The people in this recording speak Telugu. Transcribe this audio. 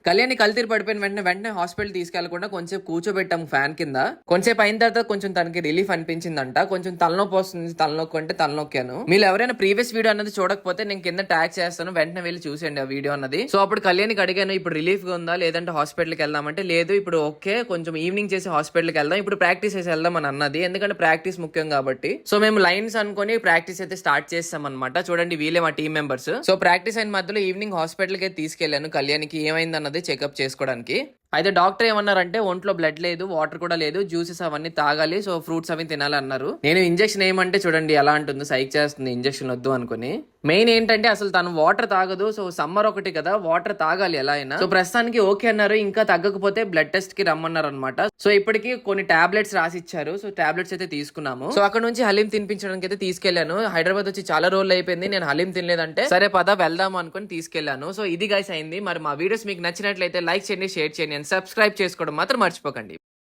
కళ్యాణి కల్తీరు పడిపోయిన వెంటనే హాస్పిటల్ తీసుకెళ్లకుండా కొంచెం కూర్చోబెట్టాం ఫ్యాన్ కింద. కొంచెం అయిన తర్వాత కొంచెం తనకి రిలీఫ్ అనిపించిందంట. కొంచెం తలనొప్పి వస్తుంది, తలనొక్కి అంటే తలనొక్కాను. మీరు ఎవరైనా ప్రీవియస్ వీడియో అన్నది చూడకపోతే నేను కింద ట్యాగ్ చేస్తాను, వెంటనే వెళ్ళి చూసేయండి ఆ వీడియో అన్నది. సో అప్పుడు కళ్యాణికి అడిగాను, ఇప్పుడు రిలీఫ్ గా ఉందా లేదంటే హాస్పిటల్కి వెళ్దామంటే లేదు ఇప్పుడు ఓకే, కొంచెం ఈవినింగ్ చేసి హాస్పిటల్కి వెళ్దాం, ఇప్పుడు ప్రాక్టీస్ చేసి వెళ్దాం అని అన్నది. ఎందుకంటే ప్రాక్టీస్ ముఖ్యం కాబట్టి. సో మేము లైన్స్ అనుకుని ప్రాక్టీస్ అయితే స్టార్ట్ చేస్తాం అనమాట. చూడండి వీళ్ళే మా టీం మెంబర్స్. సో ప్రాక్టీస్ అయిన మధ్యలో ఈవినింగ్ హాస్పిటల్ కి తీసుకెళ్లాను కళ్యాణికి ఏమైంది అన్నది చెకప్ చేసుకోవడానికి. అయితే డాక్టర్ ఏమన్నారంటే ఒంట్లో బ్లడ్ లేదు, వాటర్ కూడా లేదు, జ్యూసెస్ అవన్నీ తాగాలి, సో ఫ్రూట్స్ అవి తినాలి అన్నారు. నేను ఇంజెక్షన్ ఏమంటే చూడండి ఎలా అంటుందో, సైక్ చేస్తుంది ఇంజెక్షన్ వద్దు అనుకుని. మెయిన్ ఏంటంటే అసలు తను వాటర్ తాగదు. సో సమ్మర్ ఒకటి కదా, వాటర్ తాగాలి ఎలా అయినా. సో ప్రస్తుతానికి ఓకే అన్నారు, ఇంకా తగ్గకపోతే బ్లడ్ టెస్ట్ కి రమ్మన్నారు అనమాట. సో ఇప్పటికి కొన్ని టాబ్లెట్స్ రాసి ఇచ్చారు. సో టాబ్లెట్స్ అయితే తీసుకున్నాము. సో అక్కడ నుంచి హలీం తినిపించడానికి అయితే తీసుకెళ్లాను. హైదరాబాద్ వచ్చి చాలా రోజులు అయిపోయింది, నేను హలీం తినలేదంటే సరే పద వెళ్దాం అనుకుని తీసుకెళ్లాను. సో ఇది గైస్ అయింది. మరి మా వీడియోస్ మీకు నచ్చినట్లయితే లైక్ చేయండి, షేర్ చేయండి, సబ్స్క్రైబ్ చేసుకోవడం మాత్రం మర్చిపోకండి.